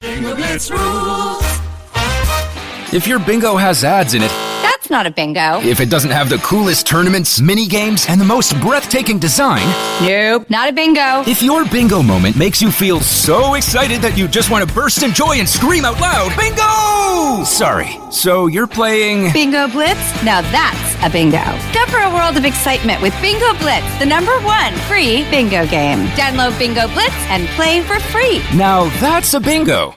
Bingo Blitz rules. If your bingo has ads in it, That's not a bingo. if it doesn't have the coolest tournaments, mini games, and the most breathtaking design, Nope, not a bingo. if your bingo moment makes you feel so excited that you just want to burst in joy and scream out loud, bingo! Sorry, so you're playing... Bingo Blitz? Now that's a bingo. Discover a world of excitement with Bingo Blitz, the #1 free bingo game. Download Bingo Blitz and play for free. Now that's a bingo.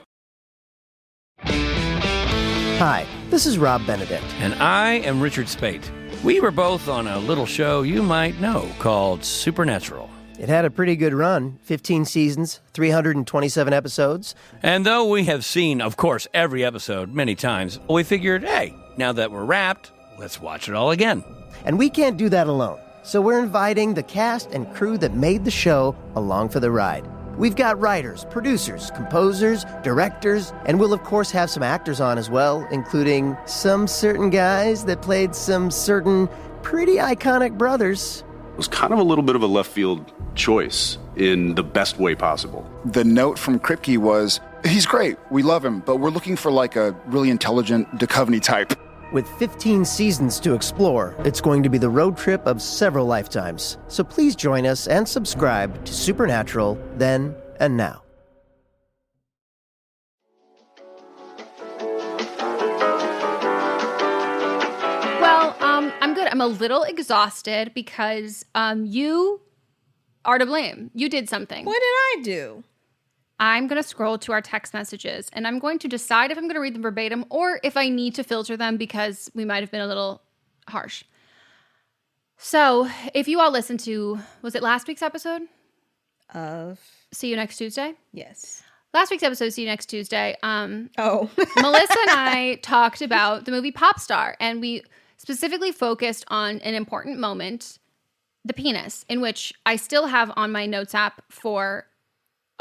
Hi, this is Rob Benedict. And I am Richard Spate. We were both on a little show you might know called Supernatural. It had a pretty good run, 15 seasons, 327 episodes. And though we have seen, of course, every episode many times, we figured, hey, now that we're wrapped, let's watch it all again. And we can't do that alone, so we're inviting the cast and crew that made the show along for the ride. We've got writers, producers, composers, directors, and we'll of course have some actors on as well, including some certain guys that played some certain pretty iconic brothers. It was kind of a little bit of a left field choice in the best way possible. The note from Kripke was, he's great, we love him, but we're looking for like a really intelligent Duchovny type. With 15 seasons to explore, it's going to be the road trip of several lifetimes. So please join us and subscribe to Supernatural Then and Now. Well, I'm good. I'm a little exhausted because you are to blame. You did something. What did I do? I'm going to scroll to our text messages and I'm going to decide if I'm going to read them verbatim or if I need to filter them because we might have been a little harsh. So, if you all listened to, was it last week's episode? Of See You Next Tuesday? yes. Last week's episode, See You Next Tuesday. Oh. Melissa and I talked about the movie Popstar, and we specifically focused on an important moment, the penis, in which I still have on my notes app for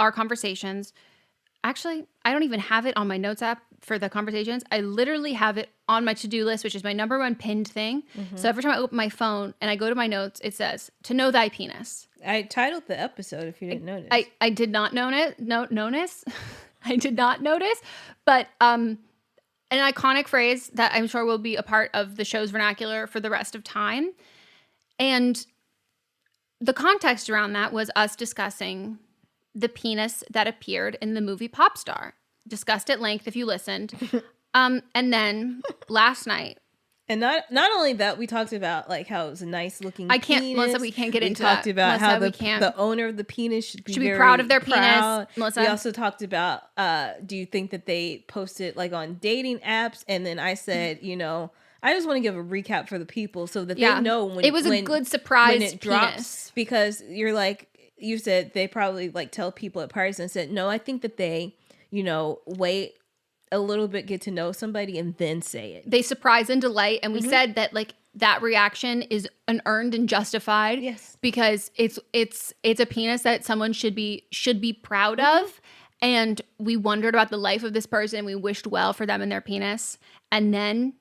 our conversations. Actually, I don't even have it on my notes app for the conversations. I literally have it on my to-do list, which is my #1 pinned thing. So every time I open my phone and I go to my notes, it says, to know thy penis. I titled the episode if you didn't notice. I did not notice. I did not notice. But an iconic phrase that I'm sure will be a part of the show's vernacular for the rest of time. And the context around that was us discussing the penis that appeared in the movie Popstar. Discussed at length if you listened. And then last night. And not only that, we talked about like how it was a nice looking penis. Melissa, we can't get into that. We talked about how Melissa, the owner of the penis should be very proud of their proud. penis. Melissa. We also talked about, do you think that they posted like on dating apps? And then I said, I just want to give a recap for the people so that they know when it was a good surprise when it drops. Because you're like, you said they probably like tell people at parties and said, no, I think that they, wait a little bit, get to know somebody and then say it. They surprise and delight. And we said that like that reaction is an earned and justified. Yes. Because it's a penis that someone should be proud of. And we wondered about the life of this person. We wished well for them and their penis. And then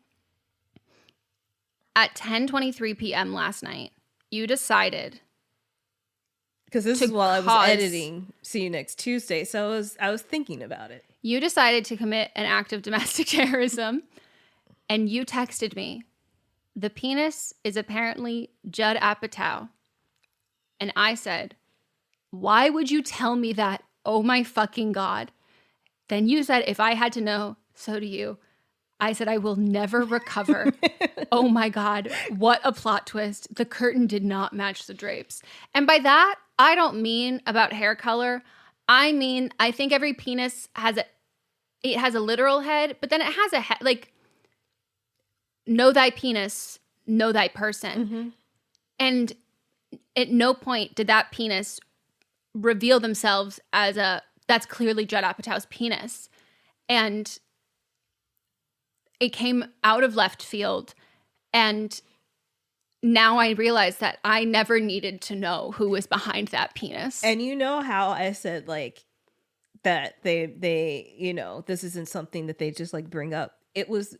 at 10:23 p.m. last night, you decided, because this is while I was editing See You Next Tuesday, so I was thinking about it. You decided to commit an act of domestic terrorism, and you texted me, the penis is apparently Judd Apatow. And I said, why would you tell me that? Oh my fucking God. Then you said, if I had to know, so do you. I said, I will never recover. Oh my God, what a plot twist. The curtain did not match the drapes. And by that, I don't mean about hair color. I mean, I think every penis has a literal head, but then it has a head, like, know thy penis, know thy person. And at no point did that penis reveal themselves as that's clearly Judd Apatow's penis. And it came out of left field. And now I realize that I never needed to know who was behind that penis. And you know how I said like that they this isn't something that they just like bring up. It was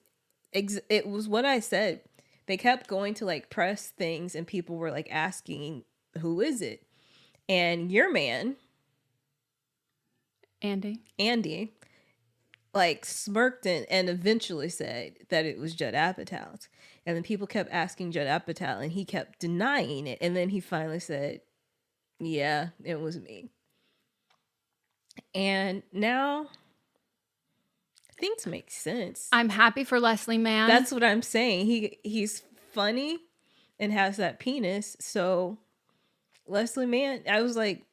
what I said. They kept going to like press things and people were like asking, who is it? And your man, Andy, like smirked and eventually said that it was Judd Apatow's. And then people kept asking Judd Apatow and he kept denying it. And then he finally said, yeah, it was me. And now things make sense. I'm happy for Leslie Mann. That's what I'm saying. He's funny and has that penis. So Leslie Mann, I was like,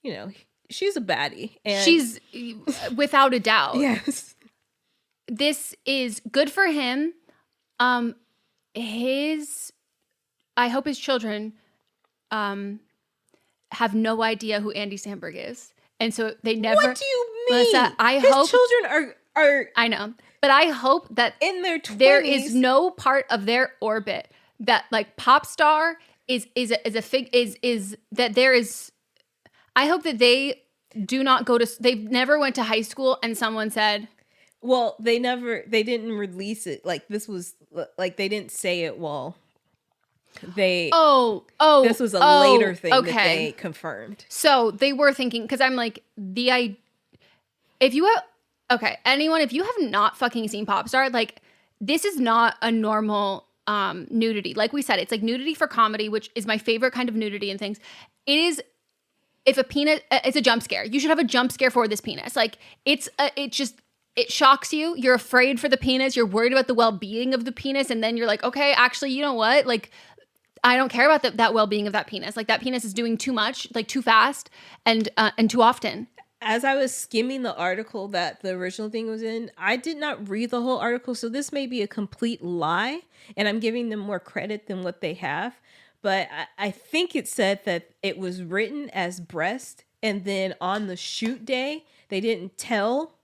you know, she's a baddie. And she's without a doubt. Yes. This is good for him. I hope his children have no idea who Andy Samberg is. And so they never. What do you mean? Melissa, His children are I know. But I hope that in their 20s. There is no part of their orbit that like pop star is that there is. I hope that they do not go to. They never went to high school and someone said. Well, they didn't release it. Like this was like they didn't say it while they. This was a later thing that they confirmed. So they were thinking, because I'm like, if you have not fucking seen Popstar, like this is not a normal nudity. Like we said, it's like nudity for comedy, which is my favorite kind of nudity and things. It is. If a penis, it's a jump scare. You should have a jump scare for this penis. Like it shocks you. You're afraid for the penis. You're worried about the well-being of the penis. And then you're like, okay, actually, you know what? Like, I don't care about that well-being of that penis. Like that penis is doing too much, like too fast and too often. As I was skimming the article that the original thing was in, I did not read the whole article. So this may be a complete lie. And I'm giving them more credit than what they have. But I think it said that it was written as breast. And then on the shoot day, they didn't tell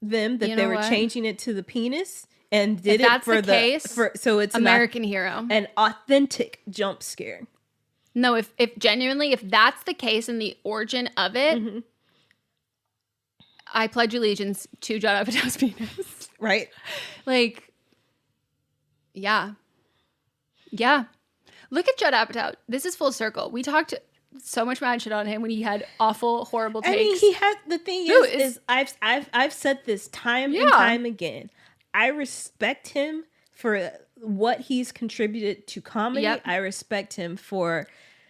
them that they were changing it to the penis and did it for the case, so it's American Hero, an authentic jump scare. No, if genuinely, if that's the case and the origin of it, I pledge allegiance to Judd Apatow's penis. Right? Like, yeah. Look at Judd Apatow. This is full circle. We talked so much mad shit on him when he had awful, horrible takes. I mean, he had the thing is I've said this time and time again. I respect him for what he's contributed to comedy. Yep. I respect him for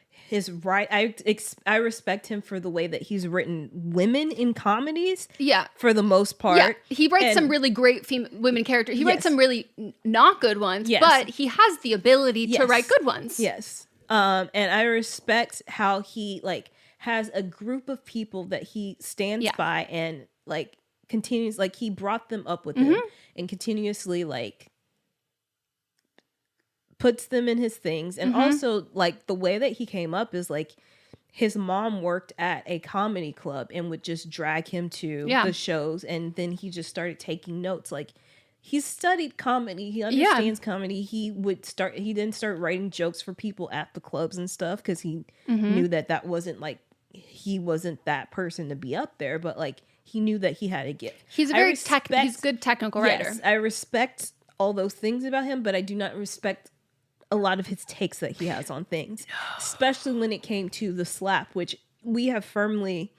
his I respect him for the way that he's written women in comedies. Yeah, for the most part. Yeah. He writes some really great women characters. He writes some really not good ones, but he has the ability to write good ones. Yes. And I respect how he like has a group of people that he stands by and like continues, like he brought them up with him and continuously like puts them in his things. And also like the way that he came up is like his mom worked at a comedy club and would just drag him to the shows. And then he just started taking notes. Like he's studied comedy. He understands comedy. He didn't start writing jokes for people at the clubs and stuff because he knew that wasn't like, he wasn't that person to be up there, but like he knew that he had a gift. He's a very he's a good technical writer. Yes, I respect all those things about him, but I do not respect a lot of his takes that he has on things, especially when it came to the slap, which we have firmly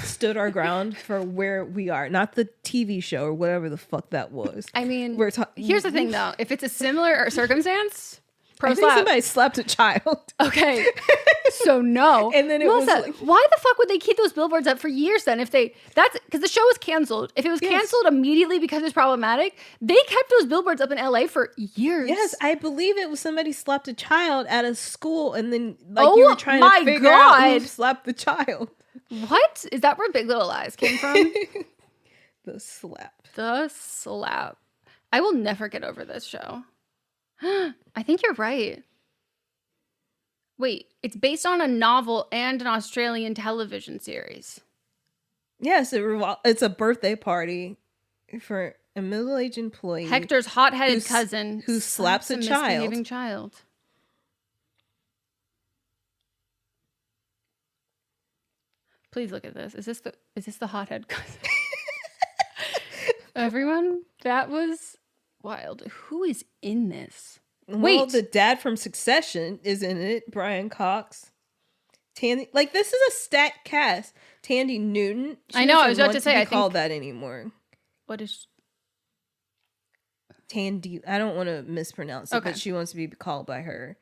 stood our ground for where we are, not the TV show or whatever the fuck that was. I mean, here's the thing though. If it's a similar circumstance, I think somebody slapped a child. Okay. So no. And then it was like, why the fuck would they keep those billboards up for years then? That's because the show was canceled. If it was canceled immediately because it's problematic, they kept those billboards up in LA for years. Yes, I believe it was somebody slapped a child at a school and then like you were trying to figure out who slapped the child. What? Is that where Big Little Lies came from? The slap. I will never get over this show. I think you're right. Wait, it's based on a novel and an Australian television series. Yes, it's a birthday party for a middle-aged employee. Hector's hot-headed cousin who slaps a misbehaving child. Please look at this. Is this the hothead cousin? Everyone, that was wild. Who is in this? Well, the dad from Succession is in it. Brian Cox. Tandy, like this is a stacked cast. Tandy Newton. I know. I was about to say. I call that anymore. What is... Tandy. I don't want to mispronounce it, Okay. but she wants to be called by her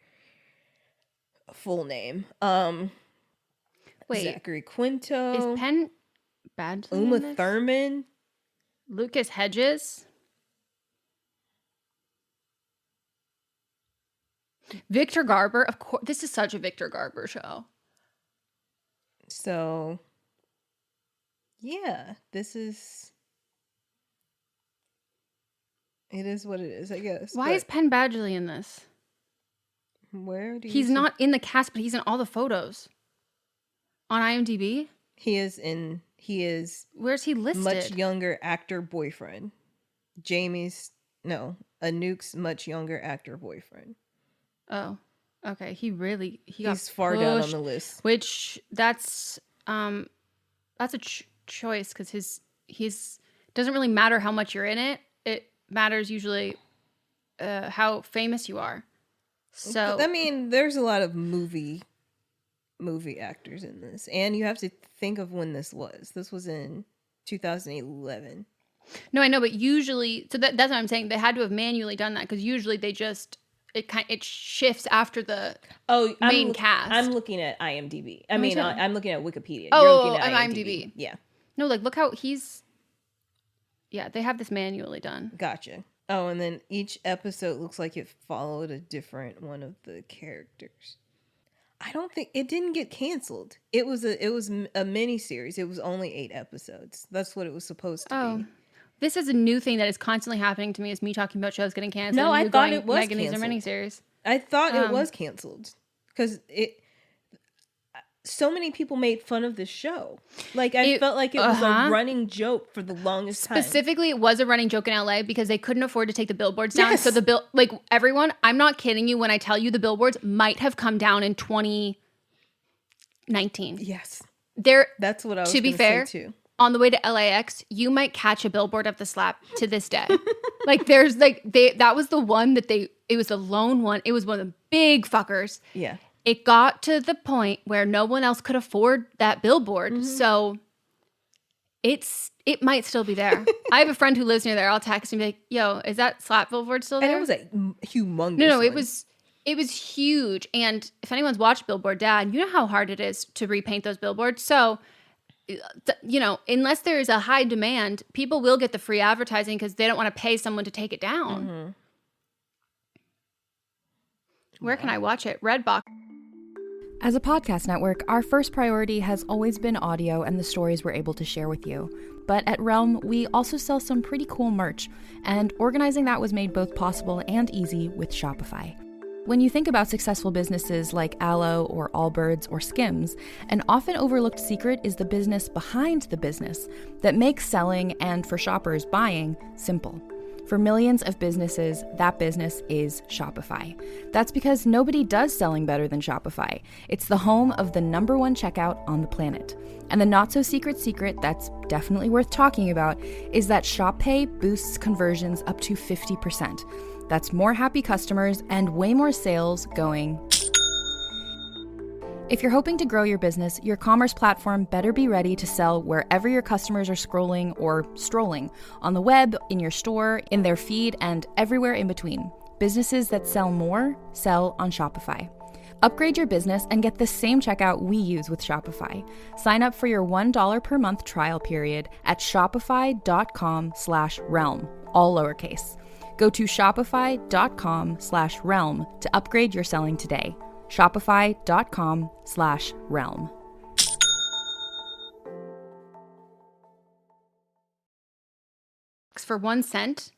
full name. Wait. Zachary Quinto. Is Penn Badgley in Uma this? Thurman. Lucas Hedges. Victor Garber. Of course, this is such a Victor Garber show. So, yeah, this is... It is what it is, I guess. Why but is Penn Badgley in this? Where do you He's see- not in the cast, but he's in all the photos. On IMDb? He is Where's he listed? much younger actor boyfriend. Anouk's much younger actor boyfriend. Oh, okay. He got He's far down on pushed, the list. Which that's a choice because he's doesn't really matter how much you're in it. It matters usually how famous you are. So I mean, there's a lot of movie actors in this, and you have to think of when this was. This was in 2011. no, I know, but usually, so that's what I'm saying. They had to have manually done that because usually they just it shifts after the main cast. I'm looking at IMDb. Me too. I'm looking at Wikipedia. Oh, You're looking at I'm IMDb. IMDb. Yeah, No, like look how he's. Yeah, they have this manually done. gotcha. Oh, and then each episode looks like it followed a different one of the characters. I don't think it didn't get canceled. It was a mini series. It was only 8 episodes. That's what it was supposed to be. This is a new thing that is constantly happening to me. Is me talking about shows getting canceled. No, and I you thought going, it was Megan, these are canceled. miniseries. I thought it was canceled because so many people made fun of this show. Like I felt like it was a running joke for the longest time. Specifically, it was a running joke in LA because they couldn't afford to take the billboards down. Yes. So everyone, I'm not kidding you when I tell you the billboards might have come down in 2019. Yes, That's what I was to be gonna fair say too. On the way to LAX, you might catch a billboard of the slap to this day. That was the one it was the lone one. It was one of the big fuckers. Yeah. It got to the point where no one else could afford that billboard. Mm-hmm. So it might still be there. I have a friend who lives near there. I'll text and be like, yo, is that slap billboard still there? And it was a humongous. No, it one. was huge. And if anyone's watched Billboard Dad, you know how hard it is to repaint those billboards. So, unless there is a high demand, people will get the free advertising because they don't want to pay someone to take it down. Mm-hmm. Where can I watch it? Redbox. As a podcast network, our first priority has always been audio and the stories we're able to share with you. But at Realm, we also sell some pretty cool merch, and organizing that was made both possible and easy with Shopify. When you think about successful businesses like Aloe or Allbirds or Skims, an often overlooked secret is the business behind the business that makes selling and, for shoppers, buying simple. For millions of businesses, that business is Shopify. That's because nobody does selling better than Shopify. It's the home of the #1 checkout on the planet. And the not-so-secret secret that's definitely worth talking about is that Shop Pay boosts conversions up to 50%. That's more happy customers and way more sales going. If you're hoping to grow your business, your commerce platform better be ready to sell wherever your customers are scrolling or strolling, on the web, in your store, in their feed, and everywhere in between. Businesses that sell more, sell on Shopify. Upgrade your business and get the same checkout we use with Shopify. Sign up for your $1 per month trial period at shopify.com/realm, all lowercase. Go to shopify.com/realm to upgrade your selling today. Shopify.com/realm. For 1 cent.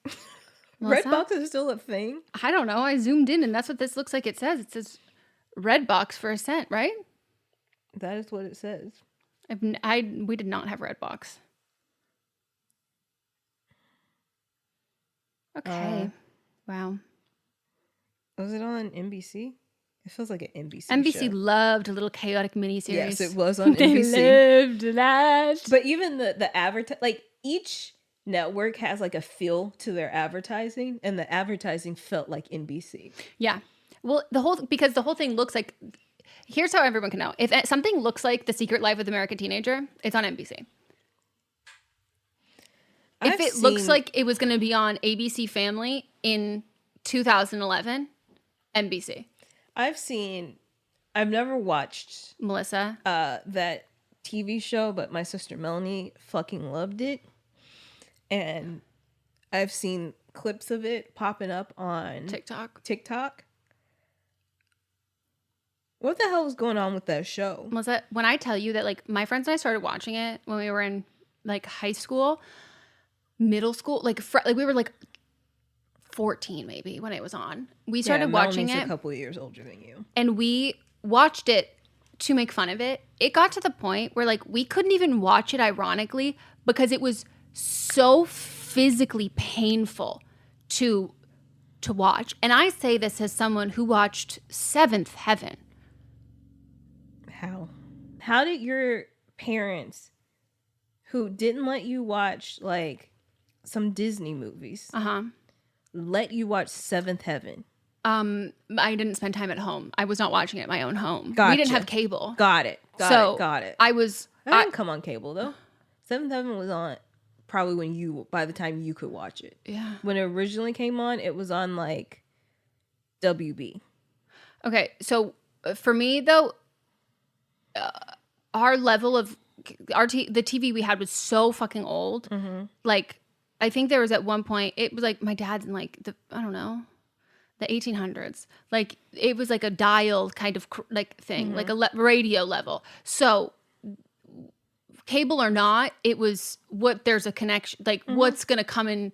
Melissa? Redbox is still a thing. I don't know. I zoomed in and that's what this looks like it says. It says Redbox for $1, right? That is what it says. We did not have Redbox. Okay. Wow. Was it on NBC? It feels like an NBC NBC show. loved a little chaotic miniseries. Yes, it was on They NBC. loved that. But even the like each network has like a feel to their advertising, and the advertising felt like NBC. Yeah. Well, because the whole thing looks like, here's how everyone can know. If something looks like The Secret Life of the American Teenager, it's on NBC. I it looks like it was going to be on ABC Family in 2011, NBC. I've never watched Melissa that TV show, but my sister Melanie fucking loved it. And I've seen clips of it popping up on TikTok. What the hell was going on with that show? Melissa, when I tell you that, like, my friends and I started watching it when we were in, like, high school, middle school, like we were, like, 14 maybe when it was on. We started watching it. A couple of years older than you. And we watched it to make fun of it. It got to the point where, like, we couldn't even watch it ironically because it was so physically painful to watch. And I say this as someone who watched Seventh Heaven. How did your parents, who didn't let you watch, like, some Disney movies, let you watch Seventh Heaven? I didn't spend time at home. I was not watching it at my own home. Gotcha. We didn't have cable. Got it. Got it. I didn't come on cable, though. Seventh Heaven was on probably by the time you could watch it. Yeah. When it originally came on, it was on, like, WB. Okay, so for me, though, our level of the TV we had was so fucking old. Mm-hmm. Like, I think there was at one point, it was like my dad's in, like, the 1800s. Like, it was like a dial kind of like thing, like a radio level. So cable or not, it was there's a connection, like what's going to come in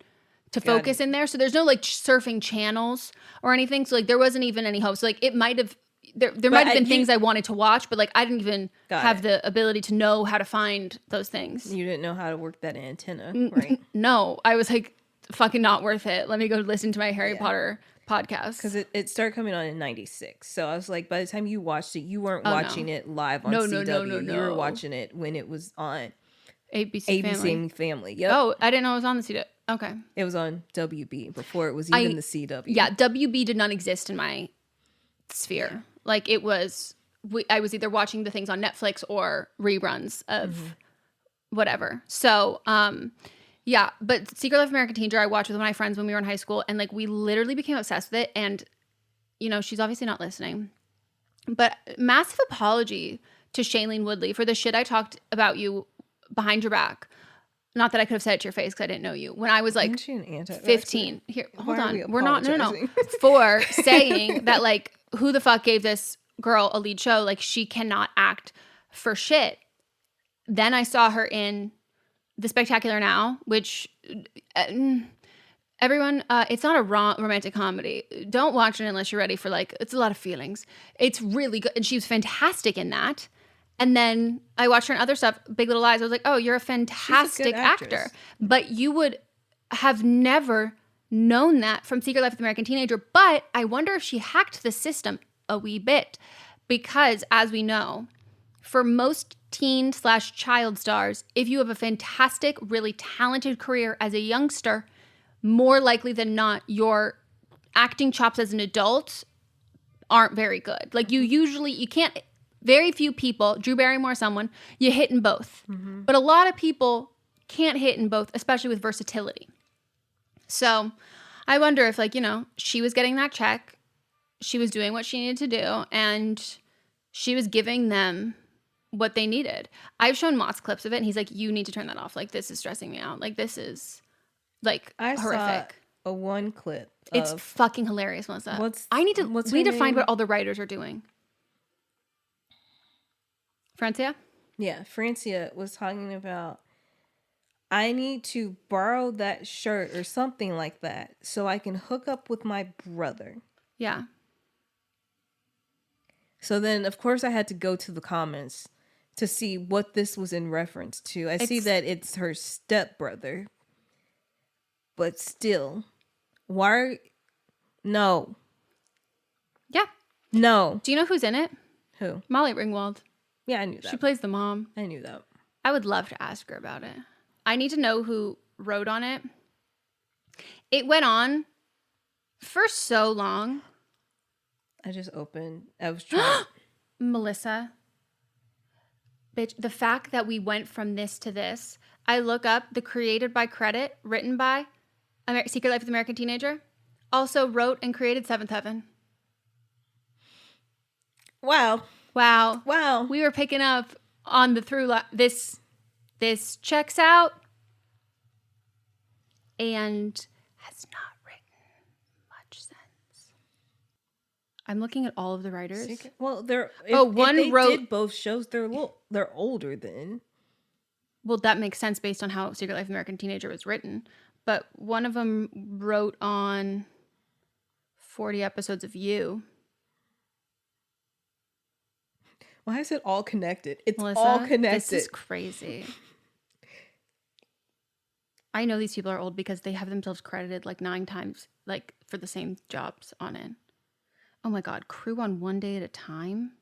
to focus in there. So there's no, like, surfing channels or anything. So, like, there wasn't even any hope. So, like, it might have, there might have been things I wanted to watch, but, like, I didn't even have the ability to know how to find those things. You didn't know how to work that antenna, right? No, I was like, fucking not worth it. Let me go listen to my Harry Potter podcast. Because it started coming on in 96. So I was like, by the time you watched it, you weren't watching it live on CW. No. You were watching it when it was on ABC Family. Yep. Oh, I didn't know it was on the CW. Okay. It was on WB before it was even the CW. Yeah, WB did not exist in my sphere. Like, it was, I was either watching the things on Netflix or reruns of whatever. So, yeah, but Secret Life of American Teenager I watched with my friends when we were in high school, and, like, we literally became obsessed with it. And, you know, she's obviously not listening, but massive apology to Shailene Woodley for the shit I talked about you behind your back. Not that I could have said it to your face because I didn't know you. When I was, like, 15. Here, hold on. We're not, no. For saying that, like, who the fuck gave this girl a lead show? Like, she cannot act for shit. Then I saw her in The Spectacular Now, which everyone, it's not a romantic comedy. Don't watch it unless you're ready for, like, it's a lot of feelings. It's really good. And she was fantastic in that. And then I watched her in other stuff, Big Little Lies. I was like, oh, you're a fantastic actor. But you would have never known that from Secret Life of the American Teenager. But I wonder if she hacked the system a wee bit. Because, as we know, for most teen/child stars, if you have a fantastic, really talented career as a youngster, more likely than not, your acting chops as an adult aren't very good. Like, you can't, very few people, Drew Barrymore, someone, you hit in both. Mm-hmm. But a lot of people can't hit in both, especially with versatility. So I wonder if, like, you know, she was getting that check, she was doing what she needed to do, and she was giving them what they needed. I've shown Mott's clips of it, and he's like, you need to turn that off. Like, this is stressing me out. Like, this is, like, horrific. Saw one clip. It's fucking hilarious, Melissa. We need to find what all the writers are doing. Francia? Yeah, Francia was talking about, I need to borrow that shirt or something like that so I can hook up with my brother. Yeah. So then, of course, I had to go to the comments to see what this was in reference to. I see that it's her stepbrother. But still, why? No. Yeah. No. Do you know who's in it? Who? Molly Ringwald. Yeah, I knew that. She plays the mom. I knew that. I would love to ask her about it. I need to know who wrote on it. It went on for so long. I was trying. Melissa. Bitch, the fact that we went from this to this, I look up the created by credit, written by Secret Life of the American Teenager. Also wrote and created Seventh Heaven. Wow. We were picking up on the through line. This checks out and has not written much sense. I'm looking at all of the writers. Well, if they wrote did both shows. They're older then. Well, that makes sense based on how Secret Life of the American Teenager was written. But one of them wrote on 40 episodes of You. Why is it all connected? It's Melissa, all connected. This is crazy. I know these people are old because they have themselves credited like 9 times, like for the same jobs on it. Oh my God, Crew on One Day at a Time.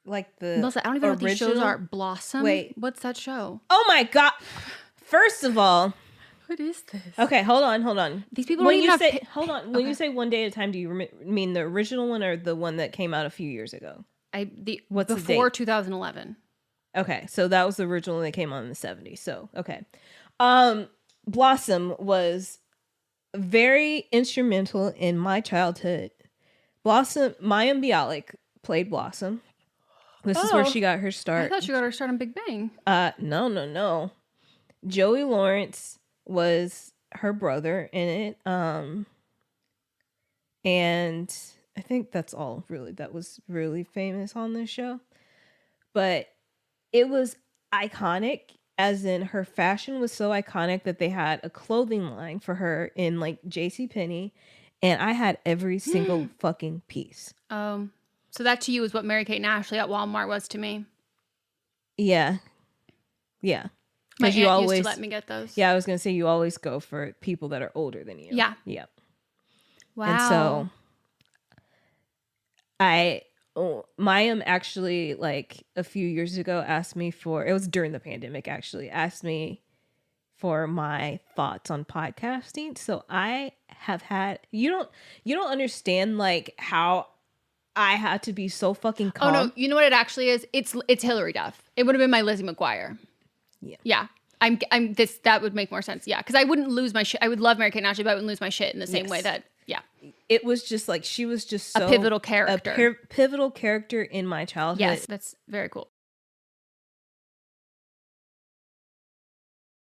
Like the Melissa, I don't even know what these shows original? are. Blossom? Wait. What's that show? Oh my God. First of all, What is this? okay, hold on. These people When don't you even say have... hold on, when you say One Day at a Time, do you mean the original one or the one that came out a few years ago? What's before 2011. Okay, so that was the original that came out in the 70s. So, okay. Blossom was very instrumental in my childhood. Blossom, Maya Bialik played Blossom. This is where she got her start. I thought she got her start on Big Bang. No. Joey Lawrence was her brother in it. And I think that's all really that was really famous on this show. But it was iconic, as in her fashion was so iconic that they had a clothing line for her in like JCPenney, and I had every single fucking piece. So that to you is what Mary-Kate and Ashley at Walmart was to me. Yeah. My Because you aunt always used to let me get those. Yeah, I was gonna say you always go for people that are older than you. Yeah. Yep. Wow. And so Mayim actually, like a few years ago, asked me it was during the pandemic actually, asked me for my thoughts on podcasting. So I have had, you don't understand like how I had to be so fucking calm. Oh no, you know what it actually is? It's Hillary Duff. It would have been my Lizzie McGuire. Yeah. That would make more sense. Yeah. Cause I wouldn't lose my shit. I would love Mary-Kate and Ashley, but I wouldn't lose my shit in the same way that, yeah. It was just like, she was just so a pivotal character. A pivotal character in my childhood. Yes, that's very cool.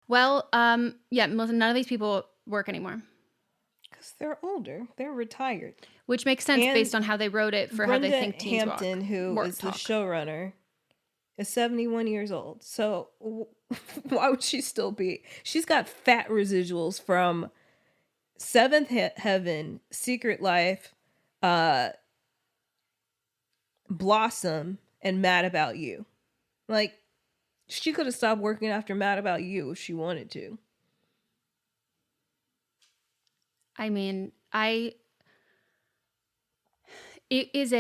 Well, yeah, none of these people work anymore. Because they're older. They're retired. Which makes sense And based on how they wrote it for Brenda how they think teens Hampton, who is the showrunner, is 71 years old. So why would she still be? She's got fat residuals from Seventh Heaven, Secret Life, Blossom, and Mad About You. Like, she could have stopped working after Mad About You if she wanted to. I mean, it's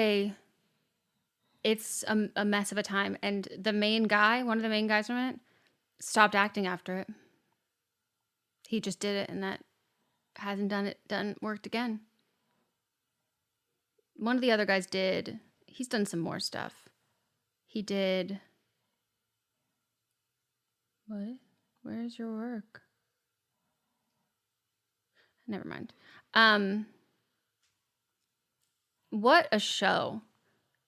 a mess of a time. And one of the main guys from it, stopped acting after it. He just did it, and that hasn't worked again. One of the other guys he's done some more stuff. He did, what? Where's your work? Never mind. What a show.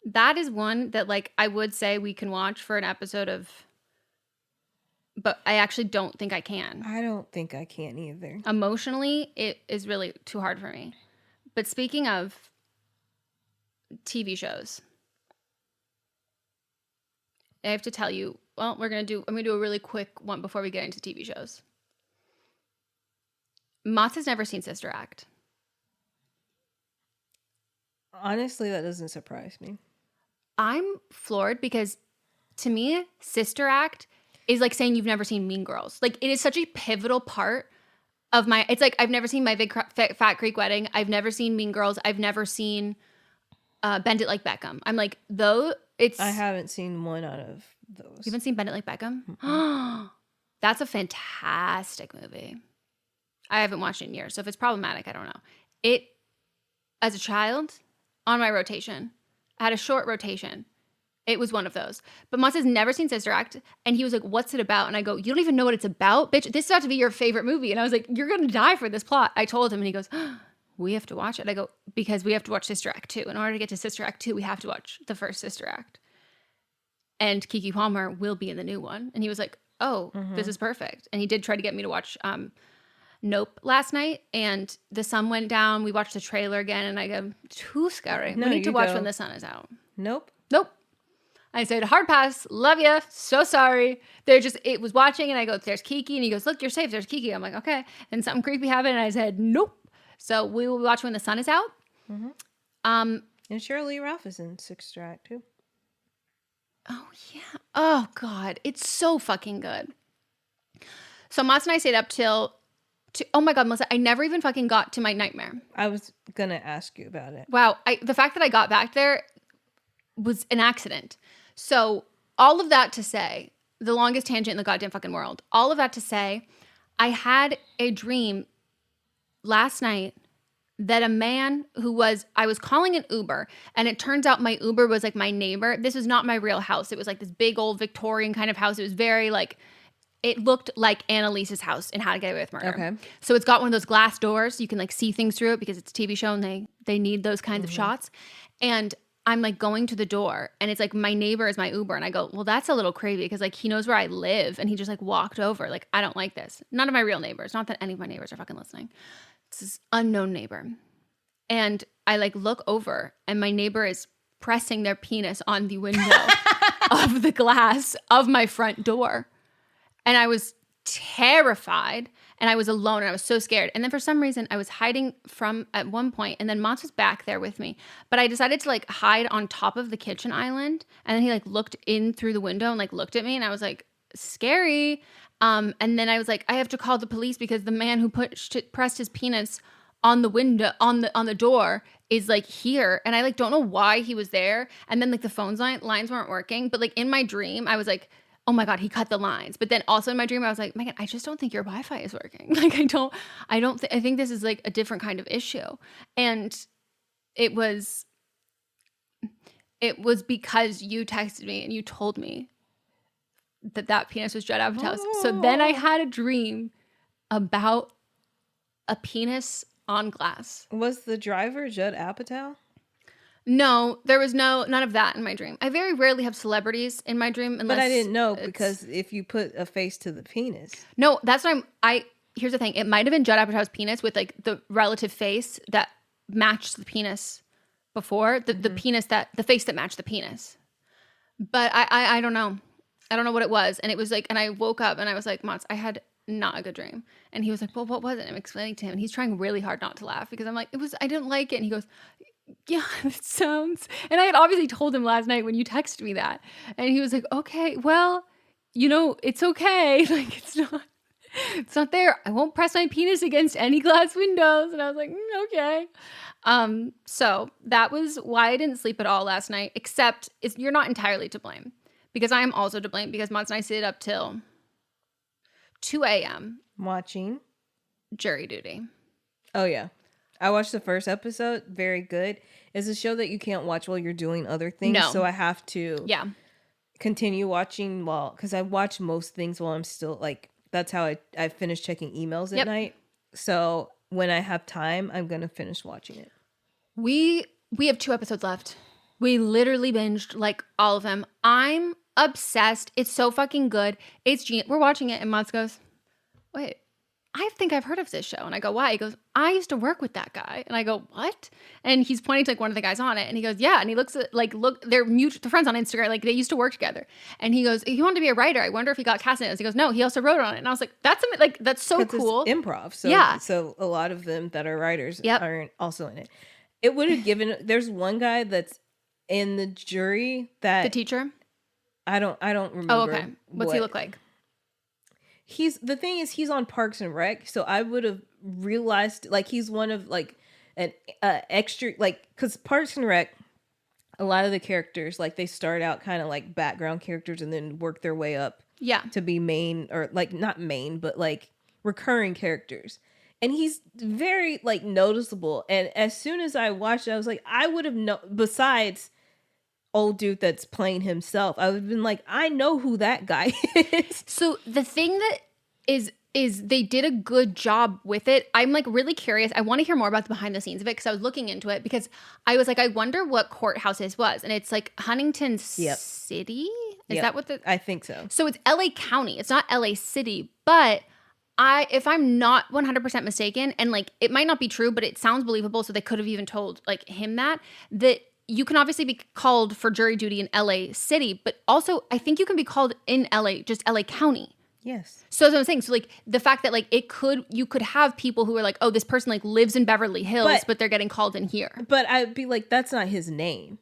That is one that, like, I would say we can watch for an episode of, but I actually don't think I can. I don't think I can either. Emotionally, it is really too hard for me. But speaking of TV shows, I have to tell you, well, I'm going to do a really quick one before we get into TV shows. Mott's has never seen Sister Act. Honestly, that doesn't surprise me. I'm floored because, to me, Sister Act is like saying you've never seen Mean Girls. Like, it is such a pivotal part of it's like, I've never seen My Big Fat Greek Wedding. I've never seen Mean Girls. I've never seen Bend It Like Beckham. I'm like, I haven't seen one out of those. You haven't seen Bend It Like Beckham? Mm-hmm. That's a fantastic movie. I haven't watched it in years, so if it's problematic, I don't know. As a child, on my rotation, I had a short rotation, It was one of those. But Moss has never seen Sister Act. And he was like, what's it about? And I go, you don't even know what it's about? Bitch, this is about to be your favorite movie. And I was like, you're going to die for this plot. I told him and he goes, we have to watch it. I go, because we have to watch Sister Act 2. In order to get to Sister Act 2, we have to watch the first Sister Act. And Keke Palmer will be in the new one. And he was like, oh, this is perfect. And he did try to get me to watch Nope last night. And the sun went down. We watched the trailer again. And I go, too scary. No, we need to watch go. when the sun is out. Nope. I said, hard pass, love ya, so sorry. It was watching and I go, there's Keke. And he goes, look, you're safe, there's Keke. I'm like, okay. And something creepy happened and I said, nope. So we will watch when the sun is out. And Shirley Ralph is in Sister Act too. Oh, yeah. Oh, God. It's so fucking good. So Mats and I stayed up till, oh my God, Melissa, I never even fucking got to my nightmare. I was going to ask you about it. Wow. The fact that I got back there was an accident. So all of that to say, the longest tangent in the goddamn fucking world, all of that to say, I had a dream last night that a man I was calling an Uber, and it turns out my Uber was like my neighbor. This was not my real house. It was like this big old Victorian kind of house. It was very like, it looked like Annalise's house in How to Get Away with Murder. Okay. So it's got one of those glass doors. You can like see things through it because it's a TV show and they need those kinds of shots. And I'm like going to the door and it's like my neighbor is my Uber. And I go, well, that's a little crazy because like he knows where I live and he just like walked over. Like, I don't like this. None of my real neighbors. Not that any of my neighbors are fucking listening. It's this unknown neighbor. And I like look over and my neighbor is pressing their penis on the window of the glass of my front door. And I was terrified and I was alone and I was so scared. And then for some reason I was hiding from at one point and then Mons was back there with me. But I decided to like hide on top of the kitchen island. And then he like looked in through the window and like looked at me and I was like, scary. And then I was like, I have to call the police because the man who pressed his penis on the window, on the door is like here. And I like don't know why he was there. And then like the phone lines weren't working. But like in my dream, I was like, oh my God, he cut the lines. But then also in my dream, I was like, Meghan, I just don't think your Wi-Fi is working. Like, I think this is like a different kind of issue. And it was because you texted me and you told me that penis was Judd Apatow's. So then I had a dream about a penis on glass. Was the driver Judd Apatow? No, there was none of that in my dream. I very rarely have celebrities in my dream unless... But I didn't know because if you put a face to the penis. No, that's what here's the thing. It might have been Judd Apatow's penis with like the relative face that matched the penis before. The penis the face that matched the penis. But I don't know. I don't know what it was. And it was like, and I woke up and I was like, Mats, I had not a good dream. And he was like, well, what was it? I'm explaining to him. And he's trying really hard not to laugh because I'm like, I didn't like it. And he goes... yeah, it sounds... And I had obviously told him last night when you texted me that. And he was like, okay, well, it's okay. Like, it's not there. I won't press my penis against any glass windows. And I was like, okay. So that was why I didn't sleep at all last night, except you're not entirely to blame. Because I am also to blame because Mods and I stayed up till 2 a.m. watching jury duty. Oh, yeah. I watched the first episode. Very good. It's a show that you can't watch while you're doing other things. No. So I have to continue watching because I watch most things while I'm still like, that's how I finish checking emails at night. So when I have time, I'm going to finish watching it. We have 2 episodes left. We literally binged like all of them. I'm obsessed. It's so fucking good. It's genius. We're watching it and Mods goes, wait, I think I've heard of this show. And I go, why? He goes, I used to work with that guy. And I go, what? And he's pointing to like one of the guys on it. And he goes, yeah. And he looks at they're friends on Instagram. Like they used to work together. And he goes, he wanted to be a writer. I wonder if he got cast in it. He goes, no, he also wrote on it. And I was like, that's so cool. It's improv. So, yeah. So a lot of them that are writers aren't also in it. It would have given, there's one guy that's in the jury that. The teacher? I don't remember. Oh, okay. What's he look like? He's on Parks and Rec, so I would have realized like he's one of like an extra like because Parks and Rec, a lot of the characters like they start out kind of like background characters and then work their way up to be main or like not main but like recurring characters, and he's very like noticeable. And as soon as I watched it, I was like I would have besides old dude that's playing himself. I would have been like, I know who that guy is. So the thing that is they did a good job with it. I'm like really curious. I want to hear more about the behind the scenes of it because I was looking into it because I was like, I wonder what courthouse this was. And it's like Huntington City? Is that what I think so. So it's LA County. It's not LA City, but if I'm not 100% mistaken, and like it might not be true, but it sounds believable, so they could have even told like him that you can obviously be called for jury duty in LA City, but also I think you can be called in LA, just LA County. Yes. So that's what I'm saying. So like the fact that like you could have people who are like, oh, this person like lives in Beverly Hills, but they're getting called in here. But I'd be like, that's not his name.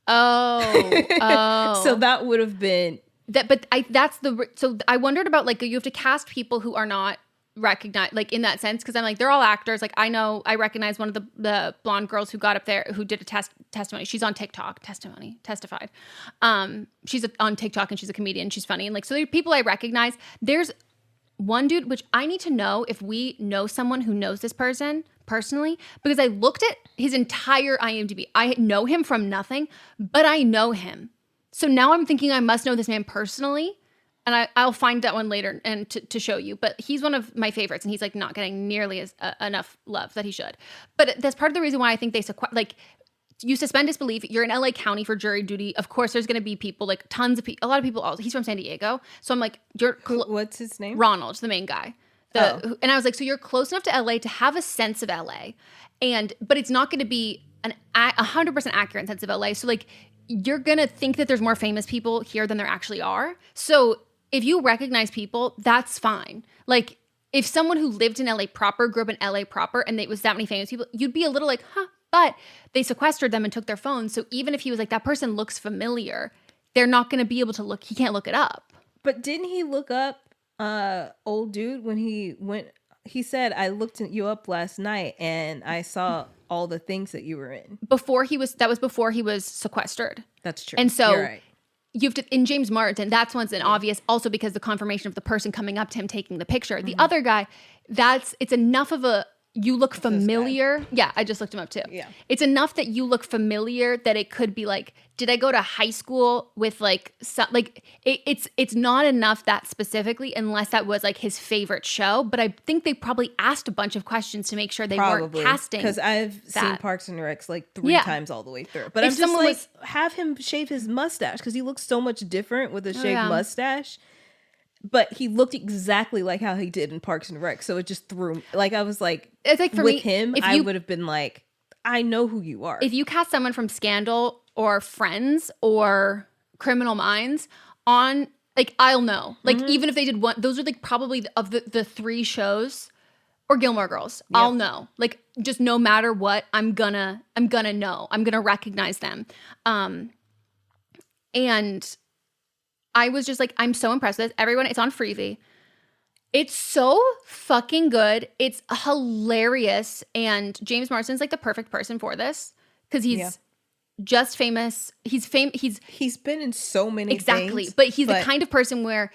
Oh. So that would have been that. But so I wondered about like you have to cast people who are not recognized like in that sense because I'm like they're all actors. Like I recognize one of the blonde girls who got up there who did a testimony. She's on TikTok. Testified. She's on TikTok and she's a comedian. She's funny and like so there are people I recognize. There's one dude which I need to know if we know someone who knows this person personally because I looked at his entire IMDb. I know him from nothing, but I know him. So now I'm thinking I must know this man personally. And I'll find that one later and to show you. But he's one of my favorites, and he's like not getting nearly enough love that he should. But that's part of the reason why I think they you suspend disbelief. You're in LA County for jury duty. Of course, there's going to be people like tons of people. A lot of people. Also, he's from San Diego, so I'm like, what's his name? Ronald, the main guy. And I was like, so you're close enough to LA to have a sense of LA, but it's not going to be an 100% accurate sense of LA. So like, you're gonna think that there's more famous people here than there actually are. So if you recognize people, that's fine. Like if someone who lived in LA proper, grew up in LA proper, and it was that many famous people, you'd be a little like, huh, but they sequestered them and took their phones. So even if he was like, that person looks familiar, they're not going to be able to look, he can't look it up. But didn't he look up old dude when he went, he said, I looked you up last night and I saw all the things that you were in. That was before he was sequestered. That's true. And so you're right. You have to, in James Martin, that's one's an obvious, also because the confirmation of the person coming up to him taking the picture. Mm-hmm. The other guy, it's enough of you look familiar. Yeah, I just looked him up too. Yeah. It's enough that you look familiar that it could be like, did I go to high school with like, it's not enough that specifically unless that was like his favorite show. But I think they probably asked a bunch of questions to make sure they weren't casting. Because I've seen Parks and Recs like 3 times all the way through. But I'm just like, have him shave his mustache because he looks so much different with a shaved mustache. But he looked exactly like how he did in Parks and Rec. So it just threw, like, I was like, it's like for with me, him, I would have been like, I know who you are. If you cast someone from Scandal or Friends or Criminal Minds on, like, I'll know. Like, even if they did one, those are like probably of the 3 shows, or Gilmore Girls, I'll know. Like, just no matter what, I'm gonna know. I'm gonna recognize them. And I was just like, I'm so impressed with this. Everyone, it's on Freevee. It's so fucking good. It's hilarious. And James Marsden's like the perfect person for this because he's just famous. He's been in so many things. But he's the kind of person where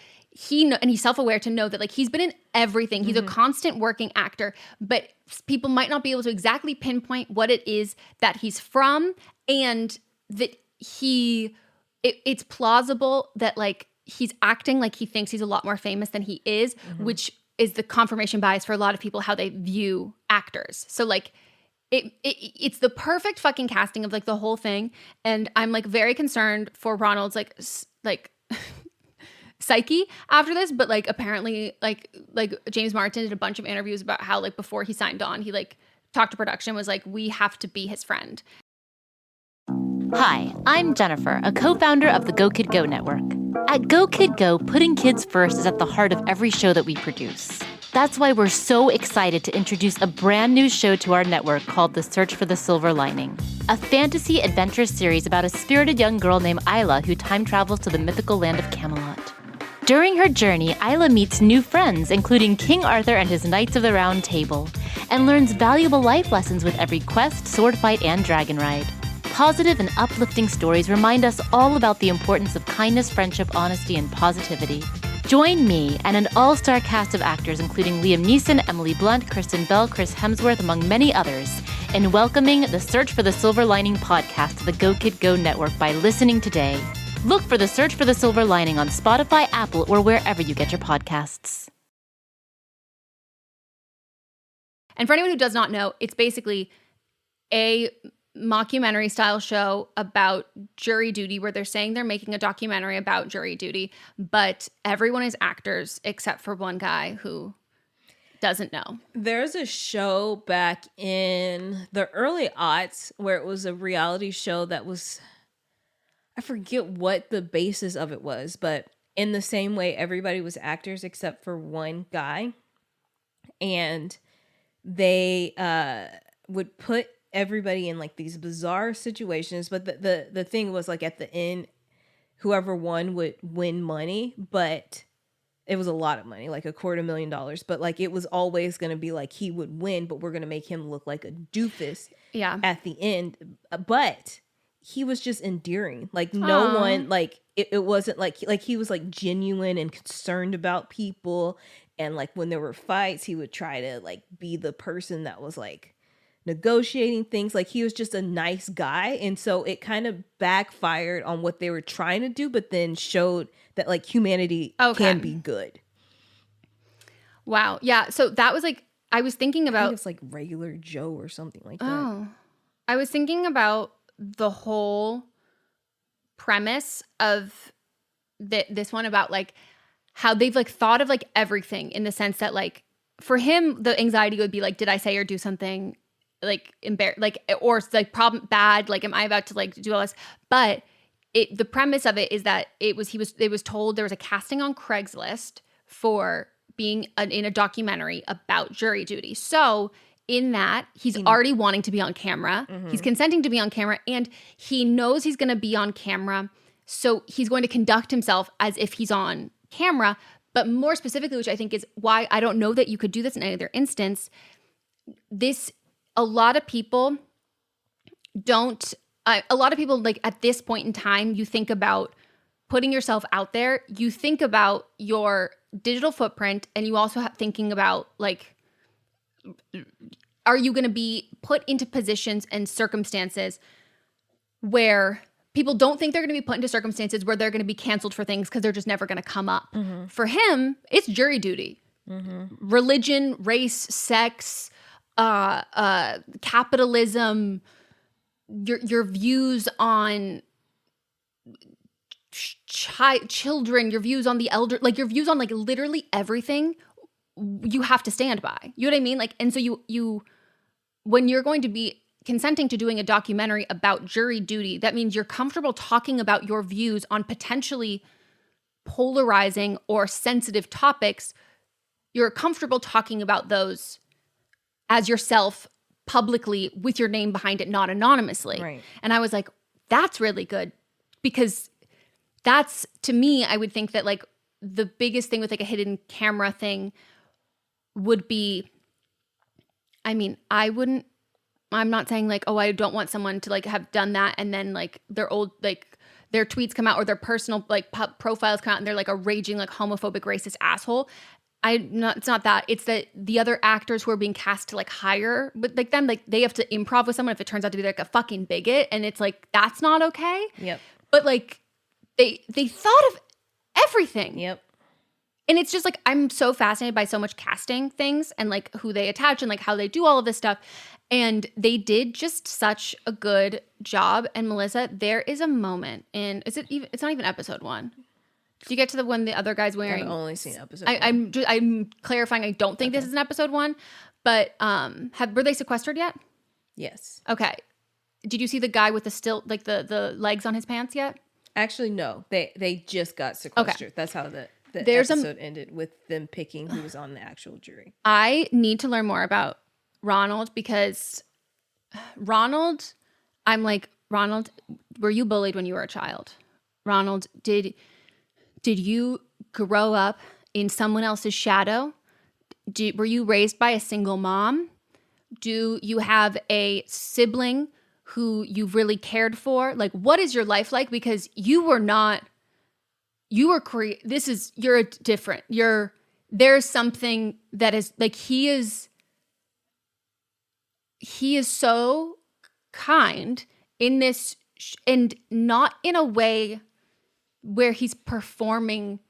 and he's self-aware to know that like he's been in everything. He's a constant working actor, but people might not be able to exactly pinpoint what it is that he's from, and that it's plausible that like he's acting like he thinks he's a lot more famous than he is, which is the confirmation bias for a lot of people how they view actors. So like it's the perfect fucking casting of like the whole thing, and I'm like very concerned for Ronald's like psyche after this. But like apparently like James Martin did a bunch of interviews about how like before he signed on, he like talked to production, was like, we have to be his friend. Hi, I'm Jennifer, a co-founder of the Go Kid Go network. At Go Kid Go, putting kids first is at the heart of every show that we produce. That's why we're so excited to introduce a brand new show to our network called The Search for the Silver Lining, a fantasy adventure series about a spirited young girl named Isla who time travels to the mythical land of Camelot. During her journey, Isla meets new friends, including King Arthur and his Knights of the Round Table, and learns valuable life lessons with every quest, sword fight, and dragon ride. Positive and uplifting stories remind us all about the importance of kindness, friendship, honesty, and positivity. Join me and an all-star cast of actors including Liam Neeson, Emily Blunt, Kristen Bell, Chris Hemsworth, among many others, and welcoming the Search for the Silver Lining podcast to the Go Kid Go network by listening today. Look for the Search for the Silver Lining on Spotify, Apple, or wherever you get your podcasts. And for anyone who does not know, it's basically a mockumentary style show about jury duty where they're saying they're making a documentary about jury duty, but everyone is actors except for one guy who doesn't know. There's a show back in the early aughts where it was a reality show that was, I forget what the basis of it was, but in the same way, everybody was actors except for one guy. And they would put everybody in like these bizarre situations. But the thing was like at the end, whoever won would win money, but it was a lot of money, like $250,000. But like it was always going to be like he would win, but we're going to make him look like a doofus at the end. But he was just endearing. Like no one, like it wasn't like he was like genuine and concerned about people. And like when there were fights, he would try to like be the person that was like negotiating things. Like he was just a nice guy. And so it kind of backfired on what they were trying to do, but then showed that like humanity can be good. Wow. Yeah. So that was like, I was thinking about. I think it's like Regular Joe or something like that. Oh. I was thinking about the whole premise of this one about like how they've like thought of like everything in the sense that like for him, the anxiety would be like, did I say or do something like or like problem bad? Like, am I about to like do all this? But the premise of it is that it was told there was a casting on Craigslist for being in a documentary about jury duty. So in that, he's already wanting to be on camera. Mm-hmm. He's consenting to be on camera, and he knows he's going to be on camera. So he's going to conduct himself as if he's on camera. But more specifically, which I think is why I don't know that you could do this in any other instance, a lot of people like at this point in time, you think about putting yourself out there, you think about your digital footprint, and you also have thinking about like, are you going to be put into positions and circumstances where people don't think they're going to be put into circumstances where they're going to be canceled for things because they're just never going to come up. Mm-hmm. For him, it's jury duty. Mm-hmm. Religion, race, sex, capitalism, your views on children, your views on the elder, like your views on like literally everything you have to stand by. You know what I mean? Like, and so you when you're going to be consenting to doing a documentary about jury duty, that means you're comfortable talking about your views on potentially polarizing or sensitive topics. You're comfortable talking about those as yourself publicly with your name behind it, not anonymously. Right. And I was like, that's really good, because that's, to me, I would think that like the biggest thing with like a hidden camera thing would be, I mean, I'm not saying like, oh, I don't want someone to like have done that and then like their tweets come out or their personal like profiles come out and they're like a raging like homophobic racist asshole. It's not that. It's that the other actors who are being cast to like hire, but like then like they have to improv with someone if it turns out to be like a fucking bigot, and it's like that's not okay. Yep. But like they thought of everything. Yep. And it's just like I'm so fascinated by so much casting things and like who they attach and like how they do all of this stuff. And they did just such a good job. And Melissa, there is a moment in it's not even episode 1. Did you get to the one the other guy's wearing? I've only seen episode 1. I'm clarifying. I don't think this is an episode 1, but were they sequestered yet? Yes. Okay. Did you see the guy with the stilt, like the legs on his pants yet? Actually, no. They just got sequestered. Okay. That's how the episode ended, with them picking who was on the actual jury. I need to learn more about Ronald, because Ronald, I'm like, Ronald, were you bullied when you were a child? Ronald, did you grow up in someone else's shadow? Were you raised by a single mom? Do you have a sibling who you've really cared for? Like, what is your life like? Because you're different. There's something that is like, he is he is so kind in this, and not in a way where he's performing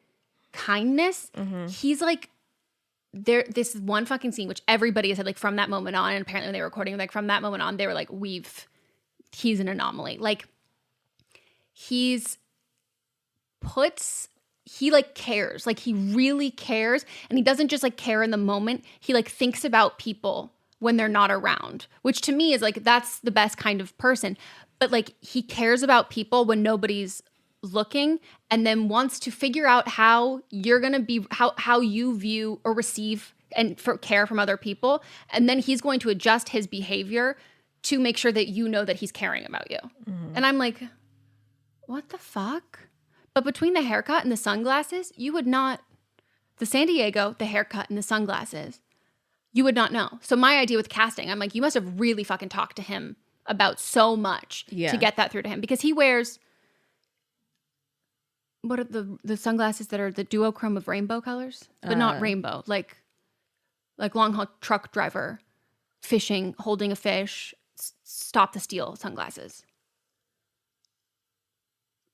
kindness. He's like, this one fucking scene, which everybody has said, like, from that moment on, and apparently when they were recording, like, from that moment on, they were like, he's an anomaly. Like, he like cares, like he really cares, and he doesn't just like care in the moment. He like thinks about people when they're not around, which to me is like, that's the best kind of person. But like, he cares about people when nobody's looking, and then wants to figure out how you're gonna be, how you view or receive and for care from other people, and then he's going to adjust his behavior to make sure that you know that he's caring about you. And I'm like, what the fuck? But between the haircut and the sunglasses, you would not, the San Diego, the haircut and the sunglasses, you would not know. So my idea with casting, I'm like, you must have really fucking talked to him about so much to get that through to him, because he wears, what are the sunglasses that are the duochrome of rainbow colors, but not rainbow, like long haul truck driver, fishing, holding a fish, stop the steal sunglasses.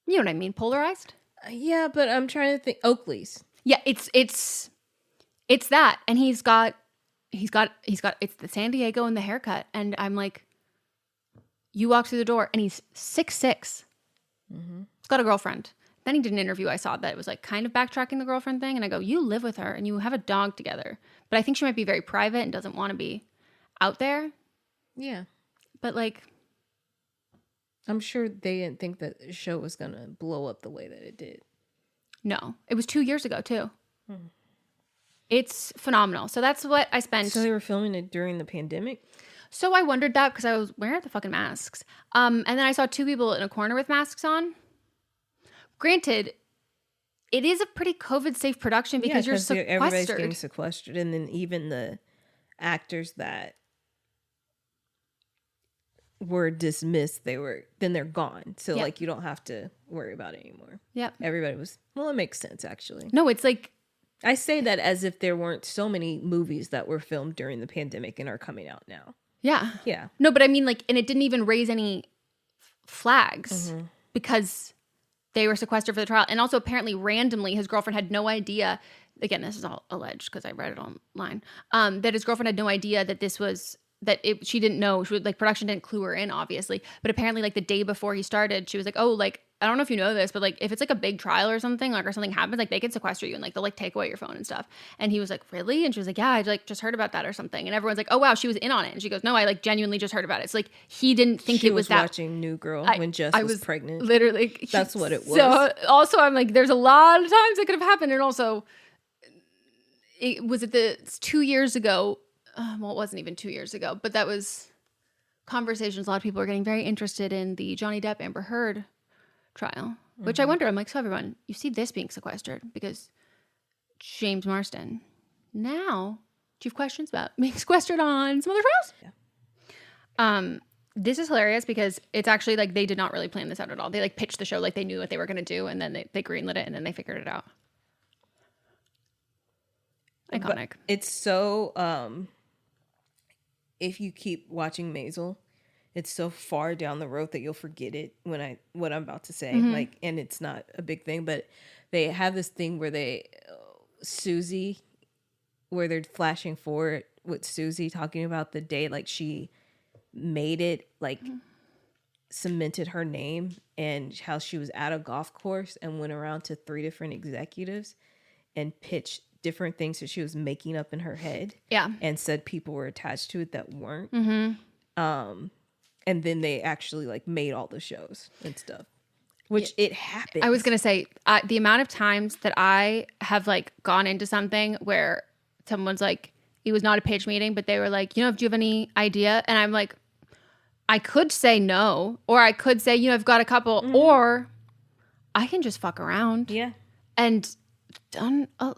You know what I mean? Polarized? Yeah, but I'm trying to think. Oakley's. Yeah, it's that, and he's got it's the San Diego and the haircut, and I'm like, you walk through the door, and he's 6'6". He's got a girlfriend. Then he did an interview I saw that was like kind of backtracking the girlfriend thing, and I go, you live with her and you have a dog together, but I think she might be very private and doesn't want to be out there. Yeah, but like, I'm sure they didn't think that the show was gonna blow up the way that it did. No, it was 2 years ago too. It's phenomenal. So that's what I spent. So they were filming it during the pandemic? So I wondered that, because I was, where are the fucking masks? And then I saw two people in a corner with masks on. Granted, it is a pretty COVID-safe production because you're sequestered. Everybody's getting sequestered, and then even the actors that were dismissed, they're gone. So like, you don't have to worry about it anymore. Yep. Everybody was, well, it makes sense actually. No, it's like, I say that as if there weren't so many movies that were filmed during the pandemic and are coming out now. Yeah. Yeah. No, but I mean, like, and it didn't even raise any flags because they were sequestered for the trial. And also, apparently, randomly, his girlfriend had no idea. Again, this is all alleged because I read it online. That his girlfriend had no idea that this was, she didn't know. She would, like, production didn't clue her in, obviously. But apparently, like, the day before he started, she was like, oh, like, I don't know if you know this, but like, if it's like a big trial or something, like, or something happens, like, they can sequester you and like, they'll like take away your phone and stuff. And he was like, really? And she was like, yeah, I like just heard about that or something. And everyone's like, oh wow, she was in on it. And she goes, no, I like genuinely just heard about it. It's like, he didn't think it was that. Watching New Girl when Jess was pregnant. Literally. That's what it was. So also I'm like, there's a lot of times it could have happened. And also, it's 2 years ago. Well, it wasn't even 2 years ago, but that was conversations. A lot of people are getting very interested in the Johnny Depp Amber Heard trial, which I wonder, I'm like, so everyone, you see this being sequestered because James Marsden. Now, do you have questions about being sequestered on some other trials? Yeah. This is hilarious because it's actually like they did not really plan this out at all. They like pitched the show like they knew what they were going to do, and then they greenlit it, and then they figured it out. Iconic. But it's so, if you keep watching Maisel, it's so far down the road that you'll forget it what I'm about to say. Like, and it's not a big thing, but they have this thing where Susie, where they're flashing forward with Susie talking about the day, like she made it, like cemented her name, and how she was at a golf course and went around to 3 different executives and pitched different things that she was making up in her head. Yeah. And said people were attached to it that weren't. And then they actually like made all the shows and stuff, which it happens. I was going to say the amount of times that I have like gone into something where someone's like, it was not a pitch meeting, but they were like, do you have any idea? And I'm like, I could say no, or I could say, I've got a couple, or I can just fuck around. Yeah. And done a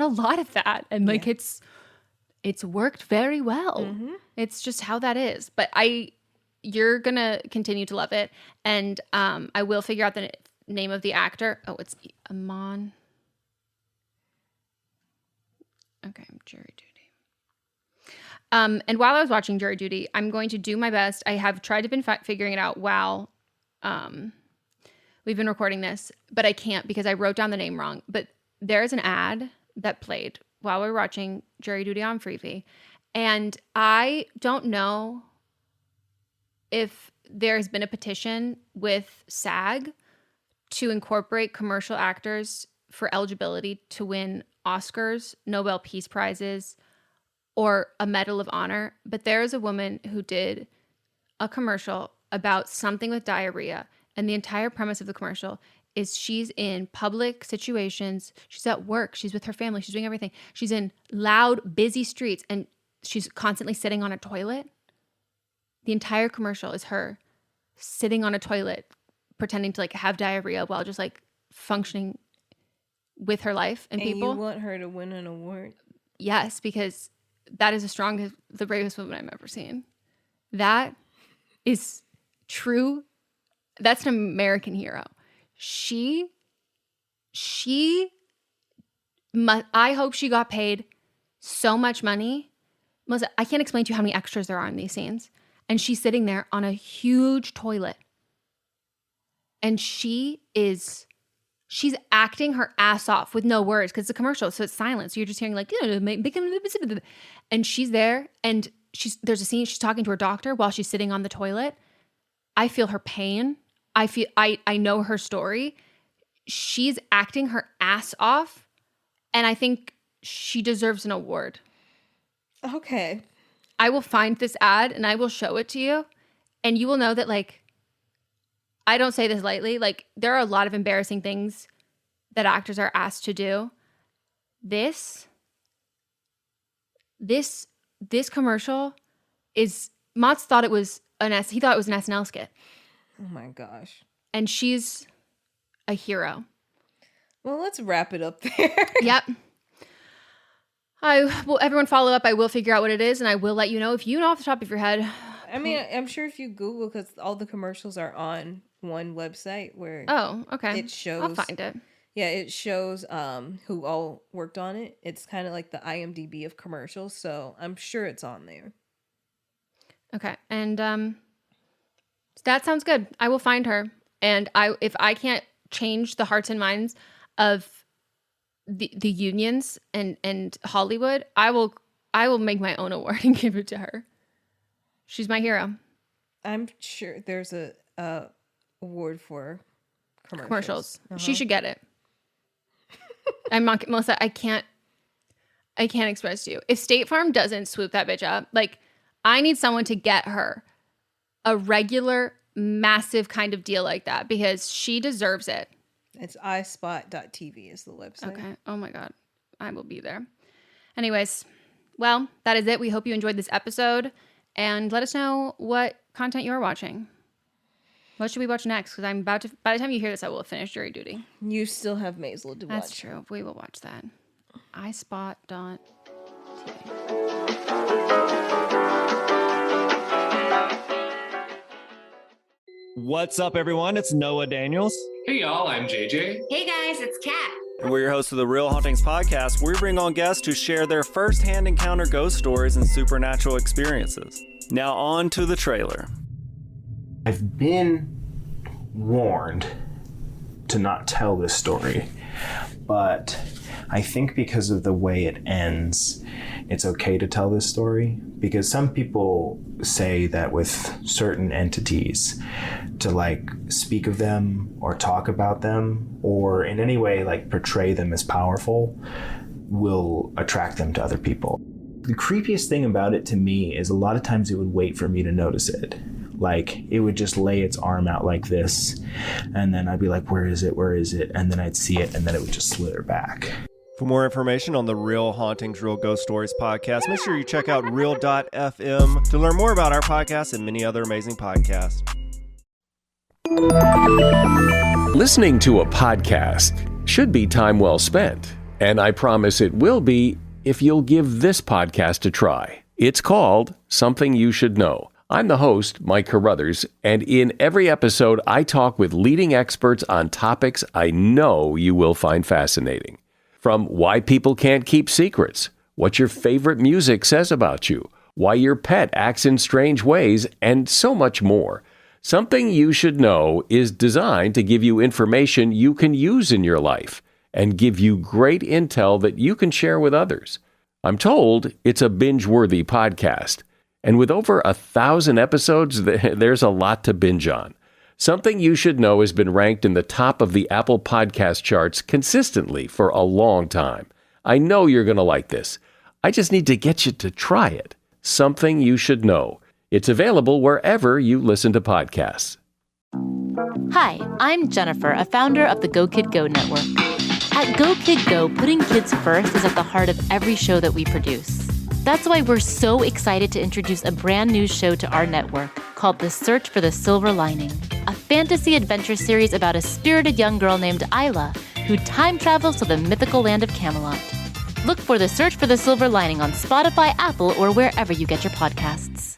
lot of that. And like, it's worked very well. It's just how that is. But you're going to continue to love it. And I will figure out the name of the actor. Oh, it's Amon. Okay, jury duty. And while I was watching jury duty, I'm going to do my best. I have tried to been figuring it out while we've been recording this, but I can't because I wrote down the name wrong. But there is an ad that played while we were watching jury duty on Freevee. And I don't know if there's been a petition with SAG to incorporate commercial actors for eligibility to win Oscars, Nobel Peace Prizes, or a Medal of Honor. But there is a woman who did a commercial about something with diarrhea. And the entire premise of the commercial is she's in public situations. She's at work. She's with her family. She's doing everything. She's in loud, busy streets, and she's constantly sitting on a toilet. The entire commercial is her sitting on a toilet, pretending to like have diarrhea while just like functioning with her life and people. You want her to win an award? Yes, because that is the bravest woman I've ever seen. That is true. That's an American hero. I hope she got paid so much money. Melissa, I can't explain to you how many extras there are in these scenes. And she's sitting there on a huge toilet. And she's acting her ass off with no words because it's a commercial, so it's silent. So you're just hearing like, and she's there, and there's a scene she's talking to her doctor while she's sitting on the toilet. I feel her pain. I know her story. She's acting her ass off, and I think she deserves an award. Okay. I will find this ad and I will show it to you, and you will know that, like, I don't say this lightly. Like, there are a lot of embarrassing things that actors are asked to do. This commercial is, Mats thought it was he thought it was an SNL skit. Oh my gosh. And she's a hero. Well, let's wrap it up there. Yep. Everyone follow up. I will figure out what it is, and I will let you know if you know off the top of your head. I mean, I'm sure if you Google, because all the commercials are on one website where it shows. I'll find it. Yeah, it shows who all worked on it. It's kind of like the IMDb of commercials, so I'm sure it's on there. Okay, and that sounds good. I will find her, and if I can't change the hearts and minds of the unions and Hollywood, I will make my own award and give it to her. She's my hero. I'm sure there's a award for commercials. Uh-huh. She should get it. I'm not, Melissa. I can't express to you. If State Farm doesn't swoop that bitch up, like, I need someone to get her a regular, massive kind of deal like that, because she deserves it. It's ispot.tv is the website. Okay. Oh my God. I will be there. Anyways, well, that is it. We hope you enjoyed this episode, and let us know what content you're watching. What should we watch next? Because by the time you hear this, I will have finished jury duty. You still have Maisel to watch. That's true. We will watch that. ispot.tv. What's up, everyone? It's Noah Daniels. Hey, y'all. I'm JJ. Hey, guys. It's Kat. And we're your hosts of the Real Hauntings podcast, where we bring on guests to share their first-hand encounter ghost stories and supernatural experiences. Now on to the trailer. I've been warned to not tell this story, but I think because of the way it ends, it's okay to tell this story, because some people say that with certain entities, to like speak of them or talk about them or in any way like portray them as powerful will attract them to other people. The creepiest thing about it to me is a lot of times it would wait for me to notice it. Like, it would just lay its arm out like this, and then I'd be like, where is it? Where is it? And then I'd see it, and then it would just slither back. For more information on the Real Hauntings, Real Ghost Stories podcast, make sure you check out Real.fm to learn more about our podcast and many other amazing podcasts. Listening to a podcast should be time well spent, and I promise it will be if you'll give this podcast a try. It's called Something You Should Know. I'm the host, Mike Carruthers, and in every episode, I talk with leading experts on topics I know you will find fascinating. From why people can't keep secrets, what your favorite music says about you, why your pet acts in strange ways, and so much more. Something You Should Know is designed to give you information you can use in your life and give you great intel that you can share with others. I'm told it's a binge-worthy podcast. And with over 1,000 episodes, there's a lot to binge on. Something You Should Know has been ranked in the top of the Apple Podcast charts consistently for a long time. I know you're going to like this. I just need to get you to try it. Something You Should Know. It's available wherever you listen to podcasts. Hi, I'm Jennifer, a founder of the Go Kid Go network. At Go Kid Go, putting kids first is at the heart of every show that we produce. That's why we're so excited to introduce a brand new show to our network called The Search for the Silver Lining, a fantasy adventure series about a spirited young girl named Isla who time travels to the mythical land of Camelot. Look for The Search for the Silver Lining on Spotify, Apple, or wherever you get your podcasts.